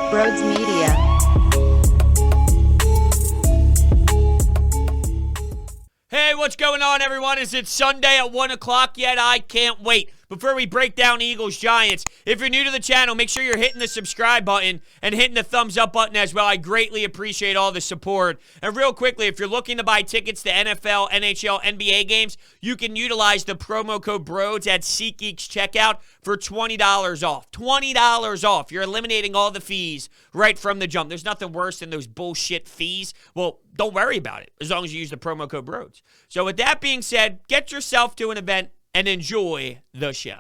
Brodes Media. Hey, what's going on, everyone? Is it Sunday at 1 o'clock yet? I can't wait. Before we break down Eagles-Giants, if you're new to the channel, make sure you're hitting the subscribe button and hitting the thumbs up button as well. I greatly appreciate all the support. And real quickly, if you're looking to buy tickets to NFL, NHL, NBA games, you can utilize the promo code BRODES at SeatGeek's checkout for $20 off. $20 off. You're eliminating all the fees right from the jump. There's nothing worse than those bullshit fees. Well, don't worry about it as long as you use the promo code BRODES. So with that being said, get yourself to an event and enjoy the show.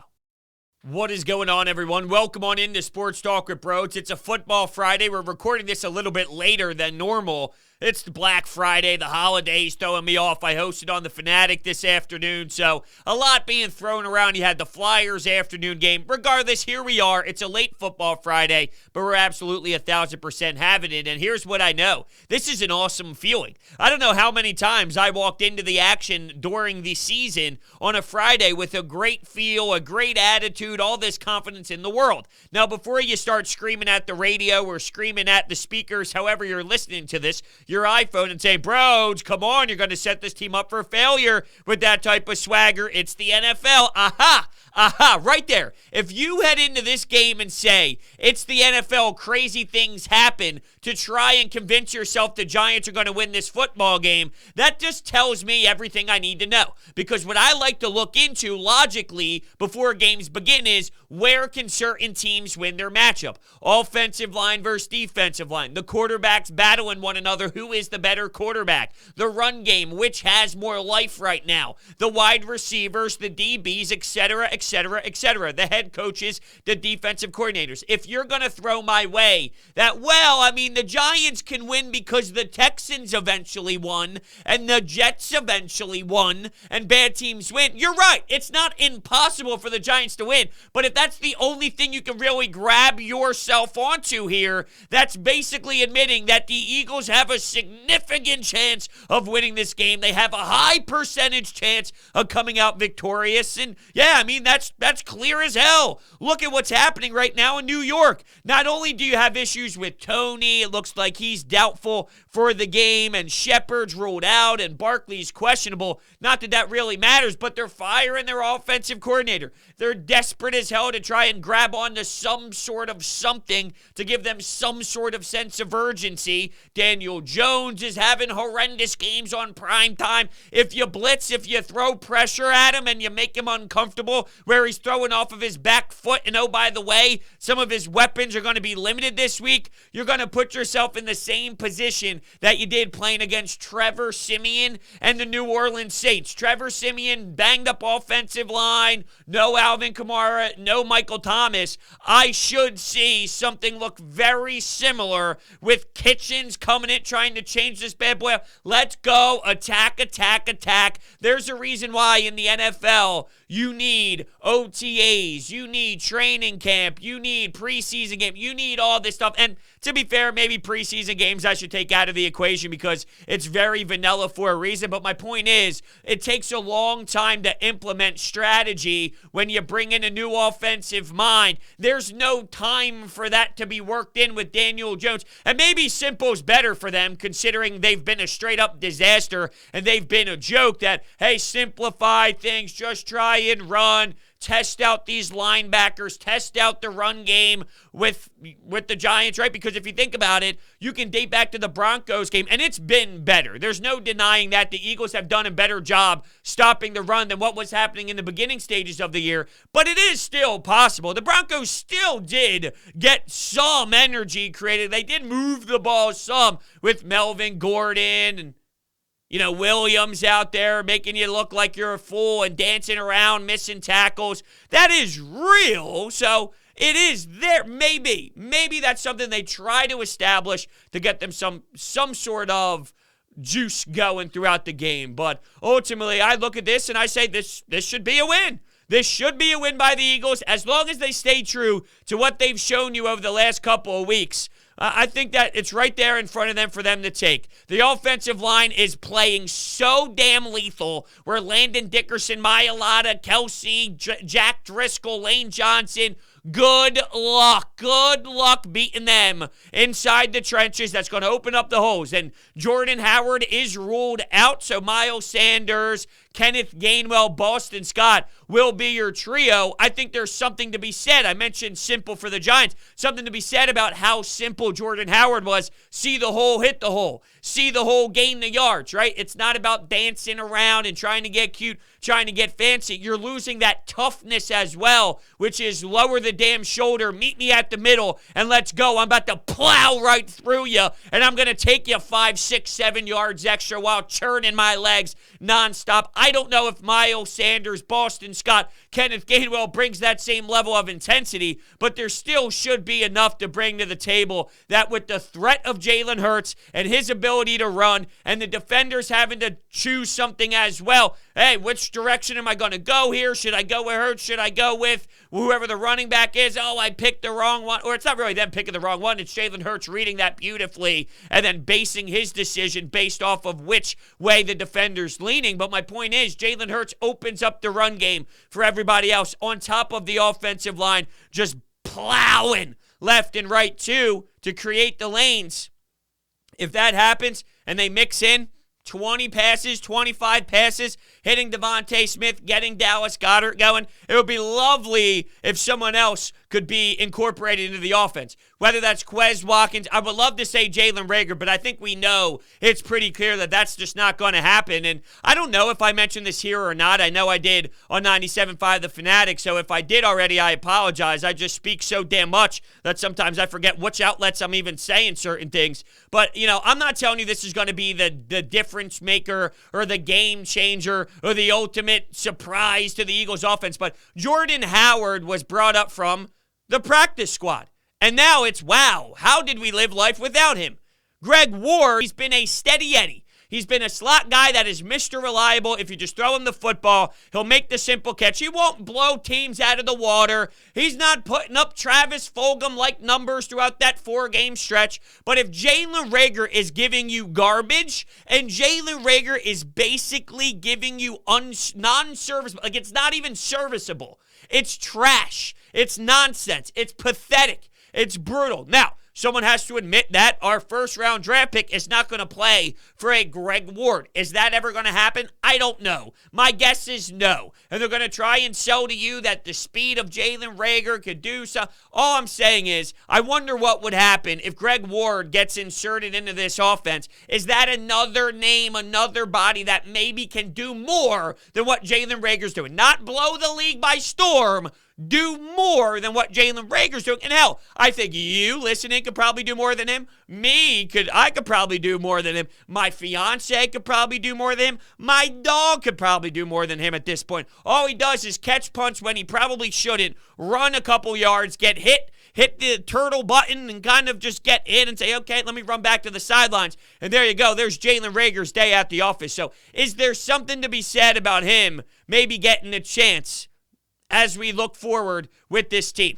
What is going on, everyone? Welcome on into Sports Talk with Brodes. It's a football Friday. We're recording this a little bit later than normal. It's the Black Friday, the holidays throwing me off. I hosted on the Fanatic this afternoon, so a lot being thrown around. You had the Flyers afternoon game. Regardless, here we are. It's a late football Friday, but we're absolutely 1,000% having it. And here's what I know. This is an awesome feeling. I don't know how many times I walked into the action during the season on a Friday with a great feel, a great attitude, all this confidence in the world. Now, before you start screaming at the radio or screaming at the speakers, however you're listening to this, your iPhone and say, Brodes, come on, you're going to set this team up for failure with that type of swagger. It's the NFL. Aha, right there. If you head into this game and say, it's the NFL, crazy things happen, to try and convince yourself the Giants are going to win this football game, that just tells me everything I need to know. Because what I like to look into logically before games begin is, where can certain teams win their matchup? Offensive line versus defensive line. The quarterbacks battling one another. Who is the better quarterback? The run game, which has more life right now? The wide receivers, the DBs, etc., etc., etc. The head coaches, the defensive coordinators. If you're going to throw my way that, the Giants can win because the Texans eventually won and the Jets eventually won and bad teams win, you're right. It's not impossible for the Giants to win, but if that's the only thing you can really grab yourself onto here, that's basically admitting that the Eagles have a significant chance of winning this game. They have a high percentage chance of coming out victorious, and that's clear as hell. Look at what's happening right now in New York. Not only do you have issues with Tony, it looks like he's doubtful for the game, and Shepard's ruled out, and Barkley's questionable. Not that that really matters, but they're firing their offensive coordinator. They're desperate as hell to try and grab onto some sort of something to give them some sort of sense of urgency. Daniel Jones is having horrendous games on prime time. If you blitz, if you throw pressure at him and you make him uncomfortable where he's throwing off of his back foot, and oh, by the way, some of his weapons are going to be limited this week, you're going to put yourself in the same position that you did playing against Trevor Siemian and the New Orleans Saints. Trevor Siemian, banged up offensive line, no Alvin Kamara, no Michael Thomas. I should see something look very similar with Kitchens coming in trying to change this bad boy up. Let's go. Attack, attack, attack. There's a reason why in the NFL you need OTAs, you need training camp, you need preseason game, you need all this stuff. And to be fair, maybe preseason games I should take out of the equation because it's very vanilla for a reason. But my point is, it takes a long time to implement strategy when you bring in a new offensive mind. There's no time for that to be worked in with Daniel Jones. And maybe Simple's better for them considering they've been a straight-up disaster and they've been a joke that, hey, simplify things, just try and run. Test out these linebackers, test out the run game with the Giants, right? Because if you think about it, you can date back to the Broncos game, and it's been better. There's no denying that the Eagles have done a better job stopping the run than what was happening in the beginning stages of the year, but it is still possible. The Broncos still did get some energy created. They did move the ball some with Melvin Gordon and Williams out there making you look like you're a fool and dancing around, missing tackles. That is real. So it is there. Maybe that's something they try to establish to get them some sort of juice going throughout the game. But ultimately, I look at this and I say this should be a win. This should be a win by the Eagles as long as they stay true to what they've shown you over the last couple of weeks. I think that it's right there in front of them for them to take. The offensive line is playing so damn lethal where Landon Dickerson, Mailata, Kelsey, Jack Driscoll, Lane Johnson, Good luck. Good luck beating them inside the trenches. That's going to open up the holes. And Jordan Howard is ruled out, so Miles Sanders, Kenneth Gainwell, Boston Scott will be your trio. I think there's something to be said. I mentioned simple for the Giants. Something to be said about how simple Jordan Howard was. See the hole, hit the hole. See the hole, gain the yards, right? It's not about dancing around and trying to get cute, trying to get fancy. You're losing that toughness as well, which is lower the damn shoulder, meet me at the middle, and let's go. I'm about to plow right through you, and I'm going to take you 5, 6, 7 yards extra while churning my legs nonstop. I don't know if Miles Sanders, Boston Scott, Kenneth Gainwell brings that same level of intensity, but there still should be enough to bring to the table that with the threat of Jalen Hurts and his ability to run and the defenders having to choose something as well, hey, which direction am I going to go here? Should I go with Hurts? Should I go with whoever the running back is? Oh, I picked the wrong one. Or it's not really them picking the wrong one. It's Jalen Hurts reading that beautifully and then basing his decision based off of which way the defender's leaning. But my point is, Jalen Hurts opens up the run game for everybody else on top of the offensive line, just plowing left and right too to create the lanes. If that happens and they mix in 20 passes, 25 passes, hitting Devontae Smith, getting Dallas Goedert going, it would be lovely if someone else could be incorporated into the offense. Whether that's Quez Watkins, I would love to say Jalen Reagor, but I think we know it's pretty clear that that's just not going to happen. And I don't know if I mentioned this here or not. I know I did on 97.5 The Fanatic, so if I did already, I apologize. I just speak so damn much that sometimes I forget which outlets I'm even saying certain things. But, I'm not telling you this is going to be the difference maker or the game changer or the ultimate surprise to the Eagles offense, but Jordan Howard was brought up from the practice squad. And now it's, wow, how did we live life without him? Greg Ward, he's been a steady Eddie. He's been a slot guy that is Mr. Reliable. If you just throw him the football, he'll make the simple catch. He won't blow teams out of the water. He's not putting up Travis Fulgham-like numbers throughout that 4-game stretch. But if Jalen Reagor is giving you garbage, and Jalen Reagor is basically giving you non-serviceable, like it's not even serviceable. It's trash. It's nonsense. It's pathetic. It's brutal. Now, someone has to admit that our first-round draft pick is not going to play for a Greg Ward. Is that ever going to happen? I don't know. My guess is no. And they're going to try and sell to you that the speed of Jalen Reagor could do so. All I'm saying is, I wonder what would happen if Greg Ward gets inserted into this offense. Is that another name, another body that maybe can do more than what Jalen Reagor's doing? Not blow the league by storm, do more than what Jalen Reagor's doing. And hell, I think you listening could probably do more than him. I could probably do more than him. My fiance could probably do more than him. My dog could probably do more than him at this point. All he does is catch punts when he probably shouldn't, run a couple yards, get hit the turtle button and kind of just get in and say, okay, let me run back to the sidelines. And there you go. There's Jalen Reagor's day at the office. So is there something to be said about him maybe getting a chance as we look forward with this team?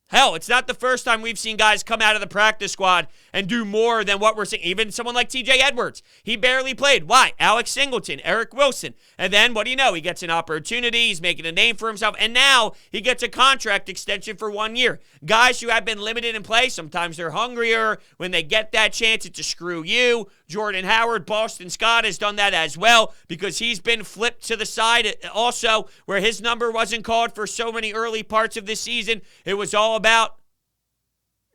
Hell, it's not the first time we've seen guys come out of the practice squad and do more than what we're seeing. Even someone like TJ Edwards. He barely played. Why? Alex Singleton, Eric Wilson. And then, what do you know? He gets an opportunity. He's making a name for himself. And now he gets a contract extension for 1 year. Guys who have been limited in play, sometimes they're hungrier. When they get that chance, it's to screw you. Jordan Howard, Boston Scott has done that as well because he's been flipped to the side also where his number wasn't called for so many early parts of this season. It was all about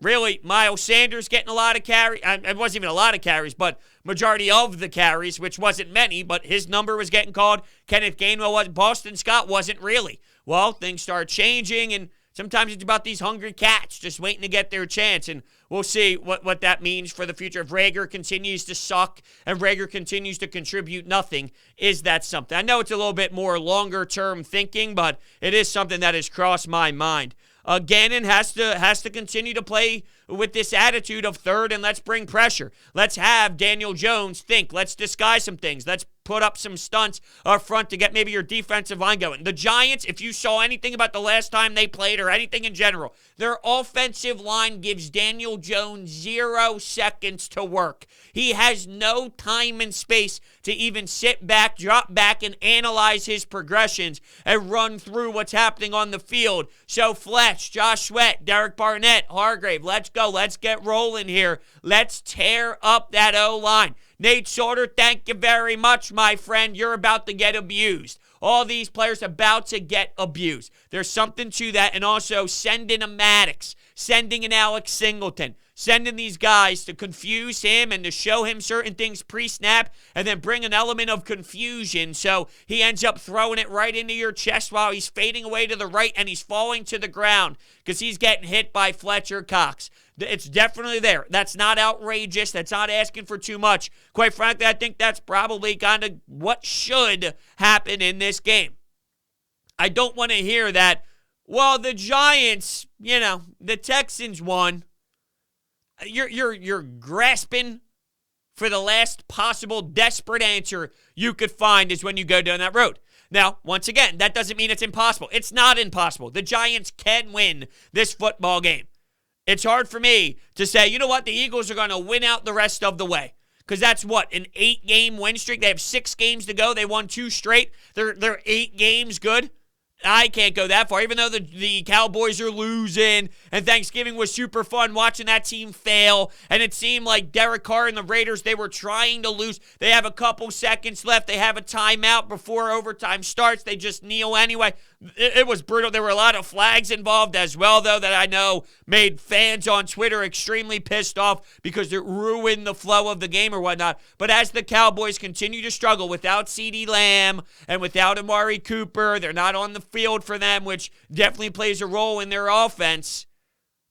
really Miles Sanders getting a lot of carries. It wasn't even a lot of carries, but majority of the carries, which wasn't many, but his number was getting called. Kenneth Gainwell wasn't. Boston Scott wasn't really. Well, things start changing, and sometimes it's about these hungry cats just waiting to get their chance, and we'll see what that means for the future. If Reagor continues to suck and Reagor continues to contribute nothing, is that something? I know it's a little bit more longer-term thinking, but it is something that has crossed my mind. Gannon has to continue to play with this attitude of third and let's bring pressure. Let's have Daniel Jones think. Let's disguise some things. Let's put up some stunts up front to get maybe your defensive line going. The Giants, if you saw anything about the last time they played or anything in general, their offensive line gives Daniel Jones 0 seconds to work. He has no time and space to even sit back, drop back, and analyze his progressions and run through what's happening on the field. So Fletch, Josh Sweat, Derek Barnett, Hargrave, let's go. Let's get rolling here. Let's tear up that O-line. Nate Shorter, thank you very much, my friend. You're about to get abused. All these players about to get abused. There's something to that. And also sending a Maddox, sending an Alex Singleton, sending these guys to confuse him and to show him certain things pre-snap and then bring an element of confusion so he ends up throwing it right into your chest while he's fading away to the right and he's falling to the ground because he's getting hit by Fletcher Cox. It's definitely there. That's not outrageous. That's not asking for too much. Quite frankly, I think that's probably kind of what should happen in this game. I don't want to hear that, well, the Giants, the Texans won. You're grasping for the last possible desperate answer you could find is when you go down that road. Now, once again, that doesn't mean it's impossible. It's not impossible. The Giants can win this football game. It's hard for me to say, you know what, the Eagles are going to win out the rest of the way. Because that's what, an 8-game win streak? They have 6 games to go. They won 2 straight. They're 8 games good. I can't go that far, even though the Cowboys are losing, and Thanksgiving was super fun watching that team fail, and it seemed like Derek Carr and the Raiders, they were trying to lose. They have a couple seconds left. They have a timeout before overtime starts. They just kneel anyway. It was brutal. There were a lot of flags involved as well, though, that I know made fans on Twitter extremely pissed off because it ruined the flow of the game or whatnot. But as the Cowboys continue to struggle without CeeDee Lamb and without Amari Cooper, they're not on the field for them, which definitely plays a role in their offense.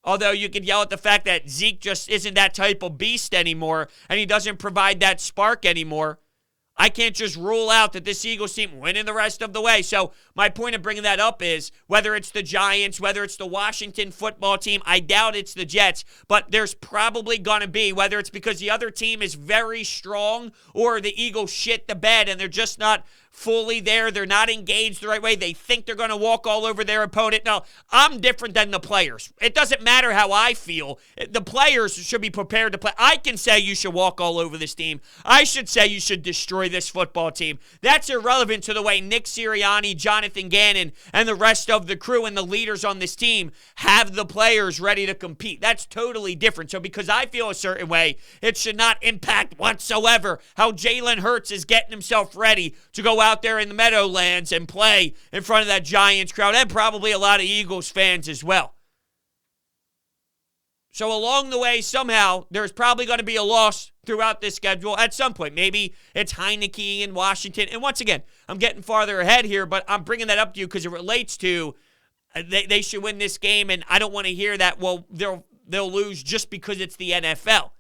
Although you could yell at the fact that Zeke just isn't that type of beast anymore and he doesn't provide that spark anymore. I can't just rule out that this Eagles team winning the rest of the way. So my point of bringing that up is whether it's the Giants, whether it's the Washington football team, I doubt it's the Jets, but there's probably going to be, whether it's because the other team is very strong or the Eagles shit the bed and they're just not fully there. They're not engaged the right way. They think they're going to walk all over their opponent. No, I'm different than the players. It doesn't matter how I feel. The players should be prepared to play. I can say you should walk all over this team. I should say you should destroy this football team. That's irrelevant to the way Nick Sirianni, Jonathan Gannon, and the rest of the crew and the leaders on this team have the players ready to compete. That's totally different. So because I feel a certain way, it should not impact whatsoever how Jalen Hurts is getting himself ready to go out there in the Meadowlands and play in front of that Giants crowd and probably a lot of Eagles fans as well. So along the way, somehow, there's probably going to be a loss throughout this schedule at some point. Maybe it's Heineke in Washington. And once again, I'm getting farther ahead here, but I'm bringing that up to you because it relates to they should win this game, and I don't want to hear that, well, they'll lose just because it's the NFL.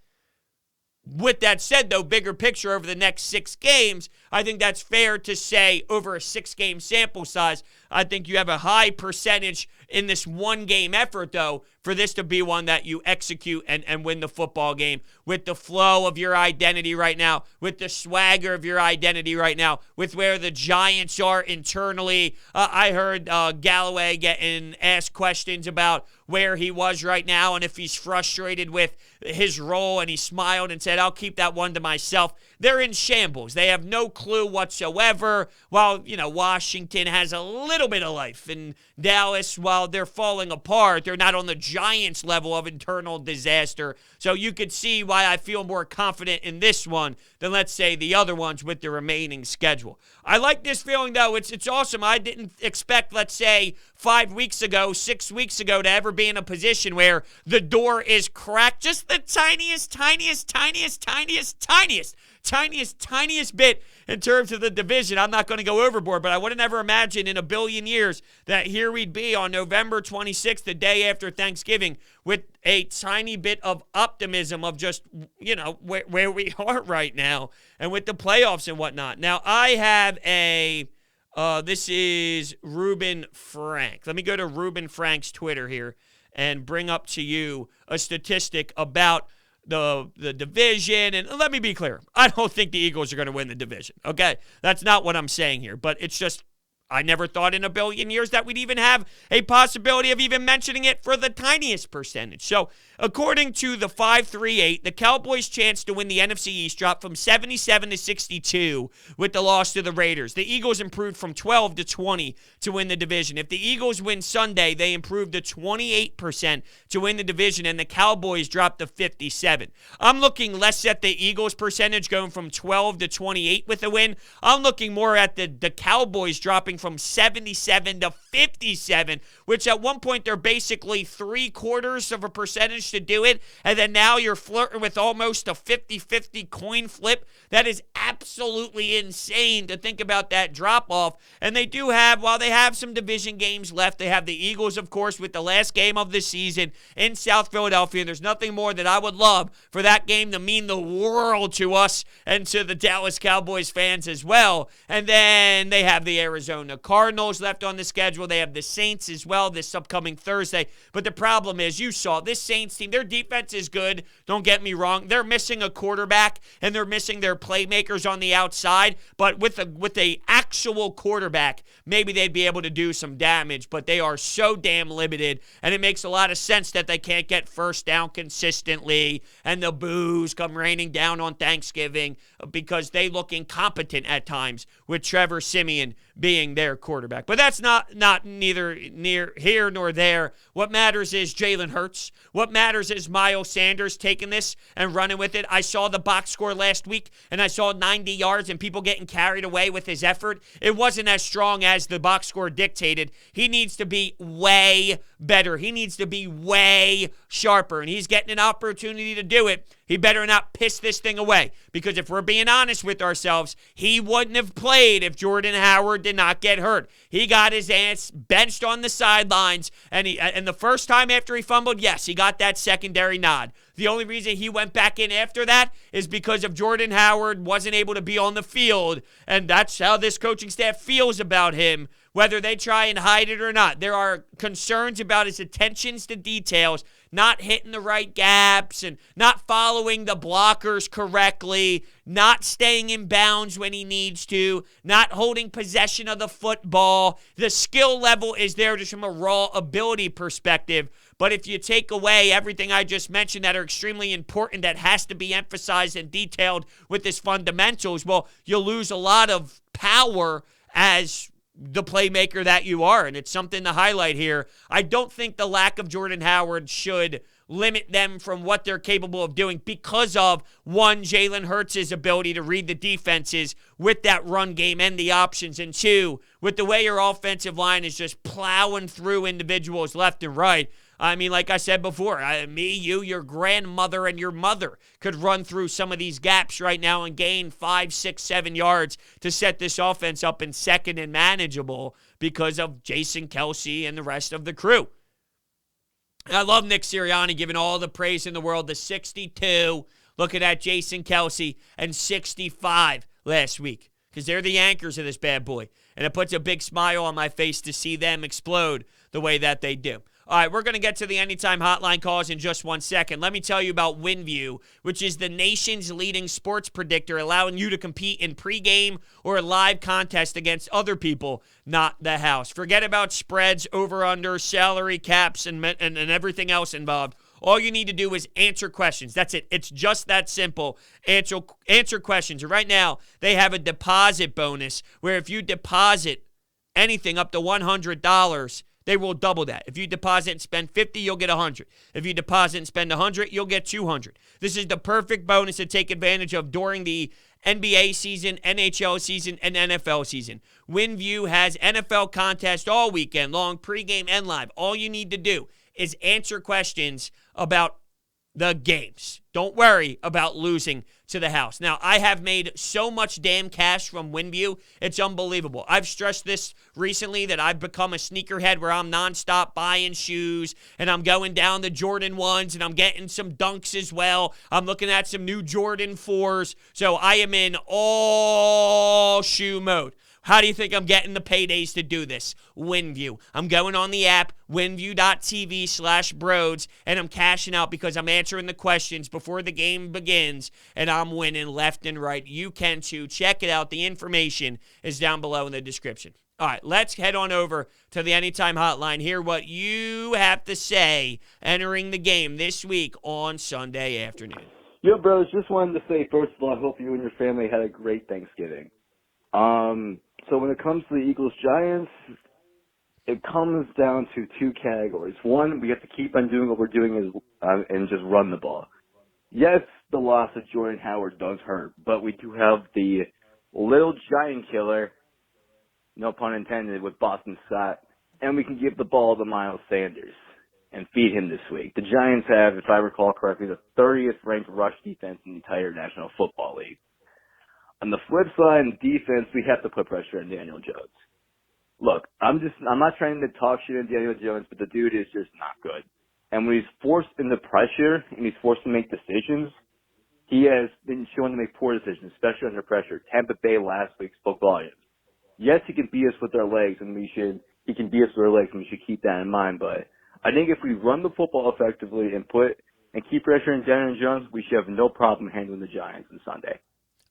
With that said, though, bigger picture over the next 6 games, I think that's fair to say over a 6-game sample size. I think you have a high percentage in this 1-game effort, though, for this to be one that you execute and win the football game with the flow of your identity right now, with the swagger of your identity right now, with where the Giants are internally. I heard Galloway getting asked questions about where he was right now and if he's frustrated with his role, and he smiled and said, I'll keep that one to myself. They're in shambles. They have no clue whatsoever. While, Washington has a little bit of life, and Dallas, while they're falling apart, they're not on the Giants level of internal disaster. So you could see why I feel more confident in this one than, let's say, the other ones with the remaining schedule. I like this feeling, though. It's awesome. I didn't expect, let's say, 5 weeks ago, 6 weeks ago, to ever be in a position where the door is cracked just the tiniest bit in terms of the division. I'm not going to go overboard, but I would have never imagined in a billion years that here we'd be on November 26th, the day after Thanksgiving, with a tiny bit of optimism of just, where we are right now and with the playoffs and whatnot. Now, I have this is Ruben Frank. Let me go to Ruben Frank's Twitter here and bring up to you a statistic about the division. And let me be clear, I don't think the Eagles are going to win the division, okay? That's not what I'm saying here, but it's just I never thought in a billion years that we'd even have a possibility of even mentioning it for the tiniest percentage. So, according to the 538, the Cowboys' chance to win the NFC East dropped from 77 to 62 with the loss to the Raiders. The Eagles improved from 12 to 20 to win the division. If the Eagles win Sunday, they improved to 28% to win the division, and the Cowboys dropped to 57. I'm looking less at the Eagles' percentage going from 12 to 28 with a win. I'm looking more at the Cowboys dropping from 77 to 57, which at one point they're basically 3/4 of a percentage to do it, and then now you're flirting with almost a 50-50 coin flip. That is absolutely insane to think about that drop-off. And they do have, while they have some division games left, they have the Eagles, of course, with the last game of the season in South Philadelphia. And there's nothing more that I would love for that game to mean the world to us and to the Dallas Cowboys fans as well. And then they have the Arizona Cardinals left on the schedule. They have the Saints as well this upcoming Thursday. But the problem is, you saw this Saints team, their defense is good. Don't get me wrong. They're missing a quarterback, and they're missing their playmakers on the outside. But with a actual quarterback, maybe they'd be able to do some damage. But they are so damn limited, and it makes a lot of sense that they can't get first down consistently, and the boos come raining down on Thanksgiving because they look incompetent at times with Trevor Siemian being their quarterback. But that's not neither near here nor there. What matters is Jalen Hurts. What matters is Miles Sanders taking this and running with it. I saw the box score last week, and I saw 90 yards and people getting carried away with his effort. It wasn't as strong as the box score dictated. He needs to be way better. He needs to be way sharper, and he's getting an opportunity to do it. He better not piss this thing away, because if we're being honest with ourselves, he wouldn't have played if Jordan Howard did not get hurt. He got his ass benched on the sidelines, and the first time after he fumbled, yes, he got that secondary nod. The only reason he went back in after that is because of Jordan Howard wasn't able to be on the field, and that's how this coaching staff feels about him, whether they try and hide it or not. There are concerns about his attentions to details, not hitting the right gaps and not following the blockers correctly, not staying in bounds when he needs to, not holding possession of the football. The skill level is there just from a raw ability perspective. But if you take away everything I just mentioned that are extremely important, that has to be emphasized and detailed with his fundamentals, well, you'll lose a lot of power as the playmaker that you are, and it's something to highlight here. I don't think the lack of Jordan Howard should limit them from what they're capable of doing because of, one, Jalen Hurts' ability to read the defenses with that run game and the options, and two, with the way your offensive line is just plowing through individuals left and right. I mean, like I said before, me, you, your grandmother, and your mother could run through some of these gaps right now and gain 5, 6, 7 yards to set this offense up in second and manageable because of Jason Kelce and the rest of the crew. I love Nick Sirianni giving all the praise in the world. The 62, looking at Jason Kelce, and 65 last week, because they're the anchors of this bad boy. And it puts a big smile on my face to see them explode the way that they do. All right, we're going to get to the Anytime Hotline calls in just 1 second. Let me tell you about WinView, which is the nation's leading sports predictor, allowing you to compete in pregame or live contests against other people, not the house. Forget about spreads, over-under, salary caps, and everything else involved. All you need to do is answer questions. That's it. It's just that simple. Answer questions. Right now, they have a deposit bonus where if you deposit anything up to $100, they will double that. If you deposit and spend $50, you'll get $100. If you deposit and spend $100, you'll get $200. This is the perfect bonus to take advantage of during the NBA season, NHL season, and NFL season. WinView has NFL contests all weekend long, pregame and live. All you need to do is answer questions about the games. Don't worry about losing to the house. Now, I have made so much damn cash from WinView. It's unbelievable. I've stressed this recently that I've become a sneakerhead where I'm nonstop buying shoes, and I'm going down the Jordan 1s, and I'm getting some Dunks as well. I'm looking at some new Jordan 4s. So I am in all shoe mode. How do you think I'm getting the paydays to do this? WinView. I'm going on the app, winview.tv/Brodes, and I'm cashing out because I'm answering the questions before the game begins, and I'm winning left and right. You can too. Check it out. The information is down below in the description. All right, let's head on over to the Anytime Hotline. Hear what you have to say entering the game this week on Sunday afternoon. Yo, bros, just wanted to say, first of all, I hope you and your family had a great Thanksgiving. So when it comes to the Eagles-Giants, it comes down to two categories. One, we have to keep on doing what we're doing and just run the ball. Yes, the loss of Jordan Howard does hurt, but we do have the little giant killer, no pun intended, with Boston Scott, and we can give the ball to Miles Sanders and feed him this week. The Giants have, if I recall correctly, the 30th ranked rush defense in the entire National Football League. On the flip side, in defense, we have to put pressure on Daniel Jones. Look, I'm not trying to talk shit on Daniel Jones, but the dude is just not good. And when he's forced into pressure and he's forced to make decisions, he has been shown to make poor decisions, especially under pressure. Tampa Bay last week spoke volumes. Yes, he can beat us with our legs, and he can beat us with our legs, and we should keep that in mind. But I think if we run the football effectively and keep pressure on Daniel Jones, we should have no problem handling the Giants on Sunday.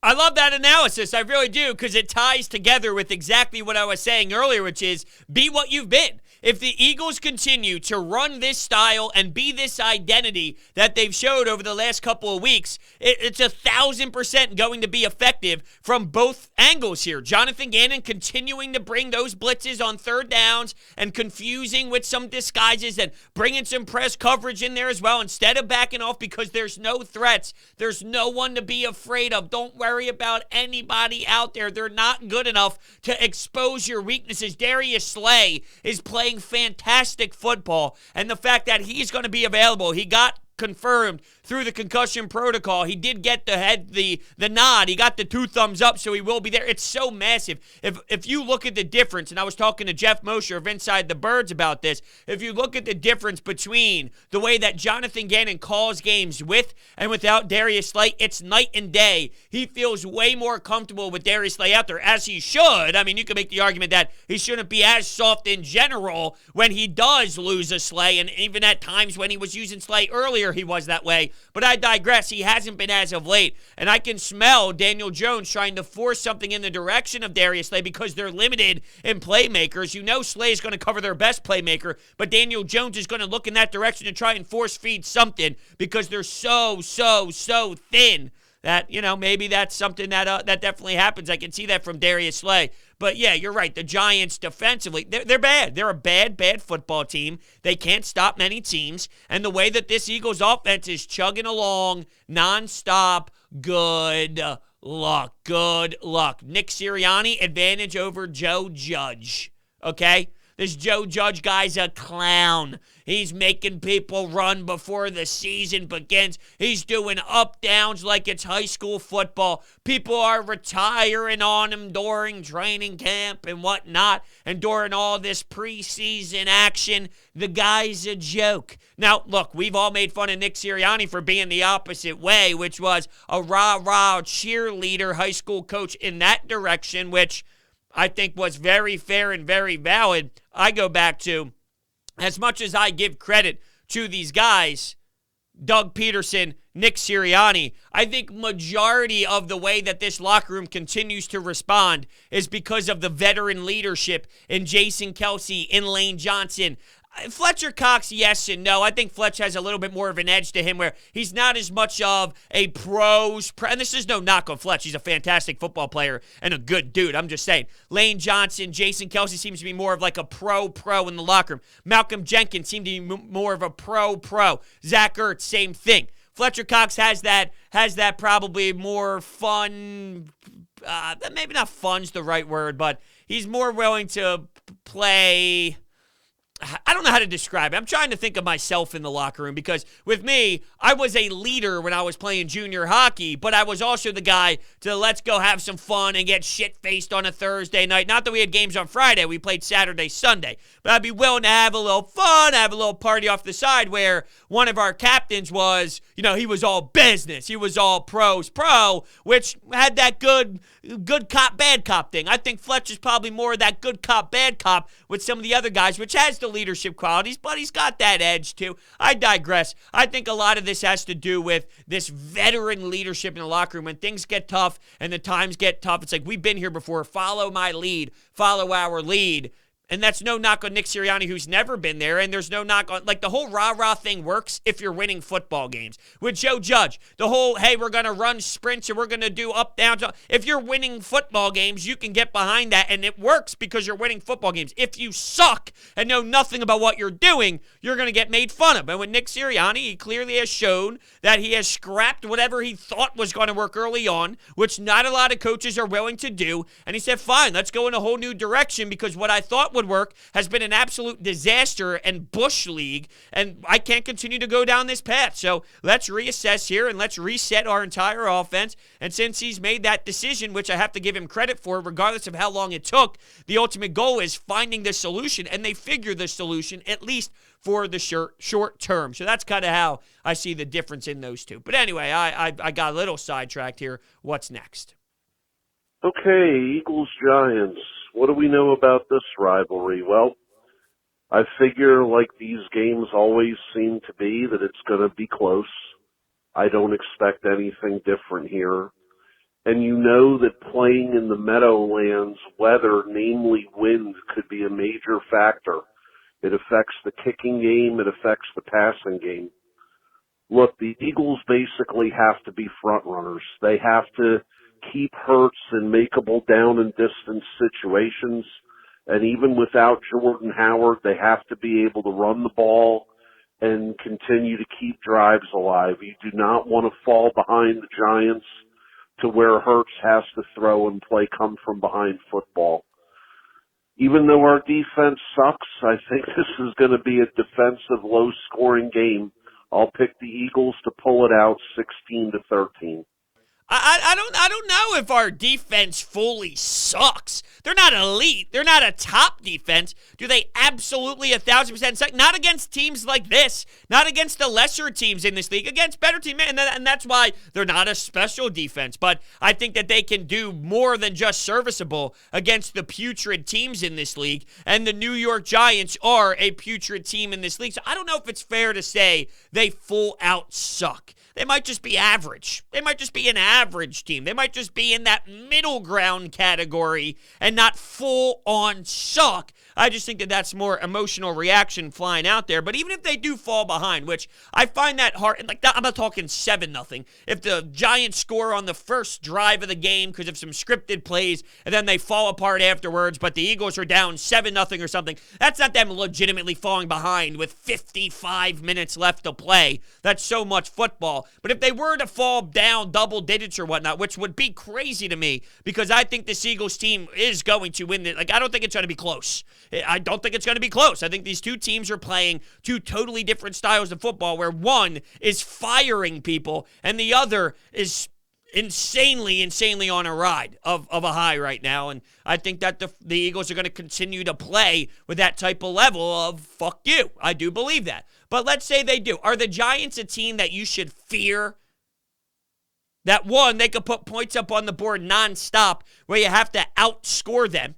I love that analysis. I really do, because it ties together with exactly what I was saying earlier, which is be what you've been. If the Eagles continue to run this style and be this identity that they've showed over the last couple of weeks, it's 1,000% going to be effective from both angles here. Jonathan Gannon continuing to bring those blitzes on third downs and confusing with some disguises and bringing some press coverage in there as well instead of backing off because there's no threats. There's no one to be afraid of. Don't worry about anybody out there. They're not good enough to expose your weaknesses. Darius Slay is playing fantastic football, and the fact that he's going to be available, he got confirmed through the concussion protocol. He did get the nod. He got the 2 thumbs up, so he will be there. It's so massive. If you look at the difference, and I was talking to Jeff Mosher of Inside the Birds about this, if you look at the difference between the way that Jonathan Gannon calls games with and without Darius Slay, it's night and day. He feels way more comfortable with Darius Slay out there, as he should. I mean, you can make the argument that he shouldn't be as soft in general when he does lose a Slay, and even at times when he was using Slay earlier, he was that way. But I digress. He hasn't been as of late. And I can smell Daniel Jones trying to force something in the direction of Darius Slay because they're limited in playmakers. You know Slay is going to cover their best playmaker, but Daniel Jones is going to look in that direction to try and force feed something because they're so thin that, maybe that's something that definitely happens. I can see that from Darius Slay. But, yeah, you're right. The Giants defensively, they're bad. They're a bad football team. They can't stop many teams. And the way that this Eagles offense is chugging along nonstop, good luck. Good luck. Nick Sirianni, advantage over Joe Judge. Okay? This Joe Judge guy's a clown. He's making people run before the season begins. He's doing up-downs like it's high school football. People are retiring on him during training camp and whatnot, and during all this preseason action. The guy's a joke. Now, look, we've all made fun of Nick Sirianni for being the opposite way, which was a rah-rah cheerleader high school coach in that direction, which I think was very fair and very valid. I go back to, as much as I give credit to these guys, Doug Peterson, Nick Sirianni, I think majority of the way that this locker room continues to respond is because of the veteran leadership in Jason Kelce, in Lane Johnson. Fletcher Cox, yes and no. I think Fletch has a little bit more of an edge to him where he's not as much of a and this is no knock on Fletch. He's a fantastic football player and a good dude. I'm just saying. Lane Johnson, Jason Kelce seems to be more of like a pro in the locker room. Malcolm Jenkins seemed to be more of a pro. Zach Ertz, same thing. Fletcher Cox has that probably more fun, maybe not fun's the right word, but he's more willing to play I don't know how to describe it. I'm trying to think of myself in the locker room because with me, I was a leader when I was playing junior hockey, but I was also the guy to let's go have some fun and get shit-faced on a Thursday night. Not that we had games on Friday. We played Saturday, Sunday. But I'd be willing to have a little fun, have a little party off the side where one of our captains was, he was all business. He was all pros pro, which had that good cop, bad cop thing. I think Fletch is probably more of that good cop, bad cop with some of the other guys, which has the leadership qualities, but he's got that edge too. I digress. I think a lot of this has to do with this veteran leadership in the locker room. When things get tough and the times get tough, it's like, we've been here before. Follow my lead. Follow our lead. And that's no knock on Nick Sirianni, who's never been there. And there's no knock on, the whole rah-rah thing works if you're winning football games. With Joe Judge, the whole, hey, we're going to run sprints and we're going to do up, down. If you're winning football games, you can get behind that. And it works because you're winning football games. If you suck and know nothing about what you're doing, you're going to get made fun of. And with Nick Sirianni, he clearly has shown that he has scrapped whatever he thought was going to work early on, which not a lot of coaches are willing to do. And he said, fine, let's go in a whole new direction because what I thought would work has been an absolute disaster and bush league, and I can't continue to go down this path. So let's reassess here and let's reset our entire offense. And since he's made that decision, which I have to give him credit for, regardless of how long it took, the ultimate goal is finding the solution, and they figure the solution at least for the short term. So that's kind of how I see the difference in those two. But anyway, I got a little sidetracked here. What's next? Okay, Eagles-Giants. What do we know about this rivalry? Well, I figure like these games always seem to be that it's going to be close. I don't expect anything different here. And you know that playing in the Meadowlands, weather, namely wind, could be a major factor. It affects the kicking game. It affects the passing game. Look, the Eagles basically have to be front runners. They have to keep Hurts in makeable down and distance situations. And even without Jordan Howard, they have to be able to run the ball and continue to keep drives alive. You do not want to fall behind the Giants to where Hurts has to throw and play come from behind football. Even though our defense sucks, I think this is going to be a defensive low-scoring game. I'll pick the Eagles to pull it out 16-13. I don't know if our defense fully sucks. They're not elite. They're not a top defense. Do they absolutely 1,000% suck? Not against teams like this. Not against the lesser teams in this league. Against better teams. And that's why they're not a special defense. But I think that they can do more than just serviceable against the putrid teams in this league. And the New York Giants are a putrid team in this league. So I don't know if it's fair to say they full out suck. They might just be average. They might just be an average team. They might just be in that middle ground category and not full on suck. I just think that that's more emotional reaction flying out there. But even if they do fall behind, which I find that hard, I'm not talking 7-0. If the Giants score on the first drive of the game because of some scripted plays and then they fall apart afterwards, but the Eagles are down 7-0 or something, that's not them legitimately falling behind with 55 minutes left to play. That's so much football. But if they were to fall down double digits or whatnot, which would be crazy to me because I think this Eagles team is going to win it. I don't think it's going to be close. I don't think it's going to be close. I think these two teams are playing two totally different styles of football where one is firing people and the other is insanely on a ride of a high right now. And I think that the Eagles are going to continue to play with that type of level of fuck you. I do believe that. But let's say they do. Are the Giants a team that you should fear? That one, they could put points up on the board nonstop where you have to outscore them.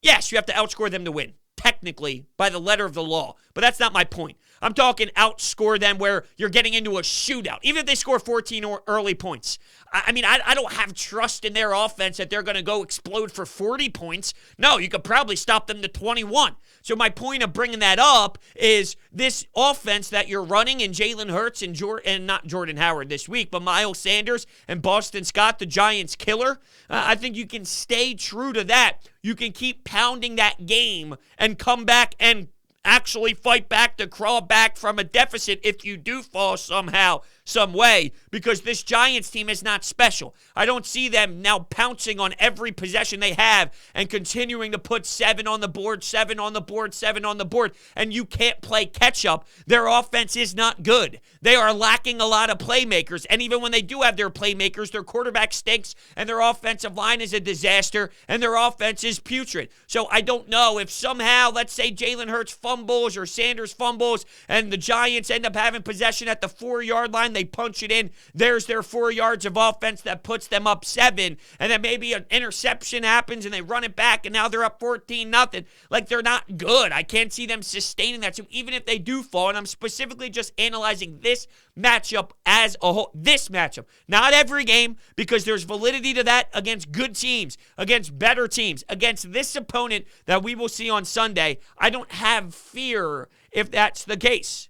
Yes, you have to outscore them to win, technically, by the letter of the law. But that's not my point. I'm talking outscore them where you're getting into a shootout, even if they score 14 early points. I don't have trust in their offense that they're going to go explode for 40 points. No, you could probably stop them to 21. So my point of bringing that up is this offense that you're running in Jalen Hurts and not Jordan Howard this week, but Miles Sanders and Boston Scott, the Giants killer. I think you can stay true to that. You can keep pounding that game and come back and actually fight back to crawl back from a deficit if you do fall somehow some way because this Giants team is not special. I don't see them now pouncing on every possession they have and continuing to put 7 on the board, 7 on the board, 7 on the board, and you can't play catch up. Their offense is not good. They are lacking a lot of playmakers, and even when they do have their playmakers, their quarterback stinks, and their offensive line is a disaster, and their offense is putrid. So I don't know if somehow, let's say Jalen Hurts fumbles or Sanders fumbles, and the Giants end up having possession at the 4-yard line, they punch it in, there's their 4 yards of offense that puts them up 7, and then maybe an interception happens, and they run it back, and now they're up 14-0. Like, they're not good. I can't see them sustaining that. So even if they do fall, and I'm specifically just analyzing this matchup as a whole, this matchup, not every game, because there's validity to that against good teams, against better teams, against this opponent that we will see on Sunday. I don't have fear if that's the case,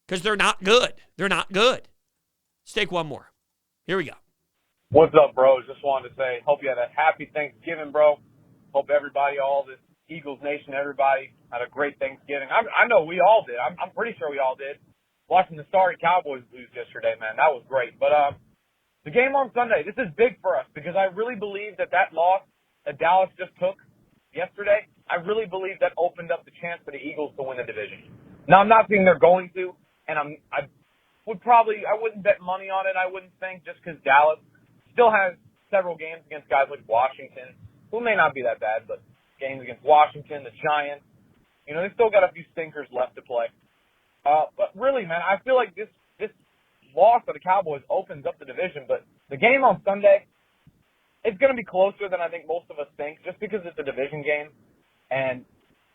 because they're not good. They're not good. Let's take one more. Here we go. What's up, bros? Just wanted to say, hope you had a happy Thanksgiving, bro. Hope everybody, all this Eagles Nation, everybody had a great Thanksgiving. I know we all did. I'm pretty sure we all did. Watching the sorry Cowboys lose yesterday, man, that was great. But the game on Sunday, this is big for us because I really believe that loss that Dallas just took yesterday, I really believe that opened up the chance for the Eagles to win the division. Now, I'm not saying they're going to, and I wouldn't bet money on it, I wouldn't think, just because Dallas still has several games against guys like Washington, who may not be that bad, but games against Washington, the Giants, they still got a few stinkers left to play. But really, man, I feel like this loss of the Cowboys opens up the division. But the game on Sunday, it's going to be closer than I think most of us think, just because it's a division game. And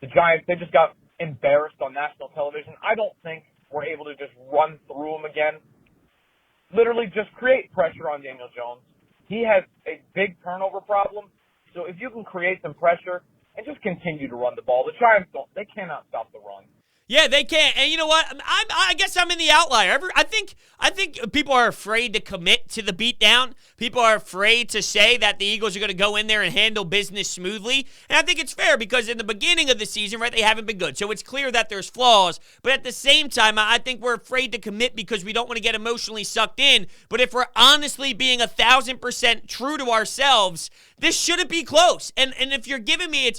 the Giants, they just got embarrassed on national television. I don't think we're able to just run through them again. Literally just create pressure on Daniel Jones. He has a big turnover problem. So if you can create some pressure and just continue to run the ball, the Giants they cannot stop the run. Yeah, they can't. And you know what? I guess I'm in the outlier. I think people are afraid to commit to the beatdown. People are afraid to say that the Eagles are going to go in there and handle business smoothly. And I think it's fair because in the beginning of the season, right, they haven't been good. So it's clear that there's flaws. But at the same time, I think we're afraid to commit because we don't want to get emotionally sucked in. But if we're honestly being 1,000% true to ourselves, this shouldn't be close. And if you're giving me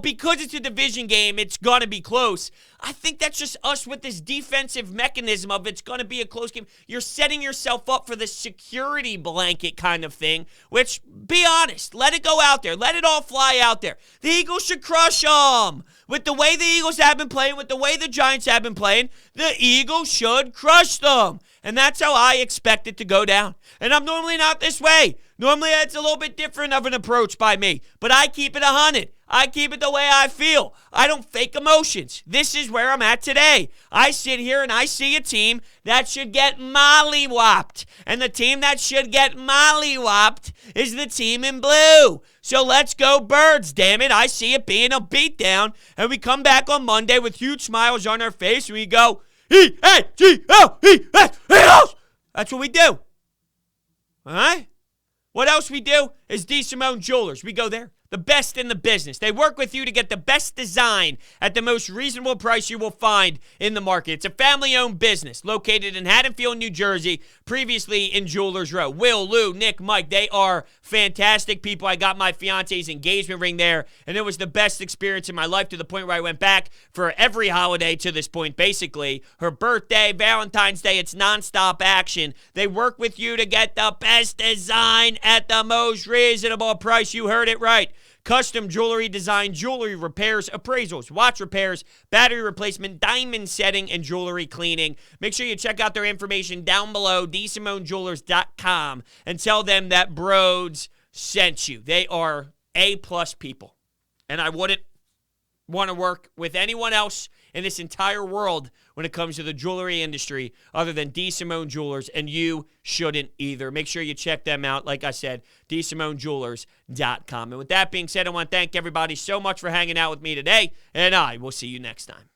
because it's a division game, it's going to be close. I think that's just us with this defensive mechanism of it's going to be a close game. You're setting yourself up for the security blanket kind of thing, which, be honest, let it go out there. Let it all fly out there. The Eagles should crush them. With the way the Eagles have been playing, with the way the Giants have been playing, the Eagles should crush them. And that's how I expect it to go down. And I'm normally not this way. Normally it's a little bit different of an approach by me. But I keep it 100. I keep it the way I feel. I don't fake emotions. This is where I'm at today. I sit here and I see a team that should get mollywopped. And the team that should get mollywopped is the team in blue. So let's go Birds, damn it. I see it being a beatdown. And we come back on Monday with huge smiles on our face and we go, E-A-G-L-E-S, Eagles! That's what we do. All right? What else we do is D. Simone Jewelers. We go there. The best in the business. They work with you to get the best design at the most reasonable price you will find in the market. It's a family-owned business located in Haddonfield, New Jersey, previously in Jewelers Row. Will, Lou, Nick, Mike, they are fantastic people. I got my fiance's engagement ring there, and it was the best experience in my life to the point where I went back for every holiday to this point, basically. Her birthday, Valentine's Day, it's nonstop action. They work with you to get the best design at the most reasonable price. You heard it right. Custom jewelry design, jewelry repairs, appraisals, watch repairs, battery replacement, diamond setting, and jewelry cleaning. Make sure you check out their information down below, dsimonejewelers.com, and tell them that Brodes sent you. They are A-plus people, and I wouldn't want to work with anyone else in this entire world when it comes to the jewelry industry other than D. Simone Jewelers, and you shouldn't either. Make sure you check them out, like I said, dsimonejewelers.com. And with that being said, I want to thank everybody so much for hanging out with me today, and I will see you next time.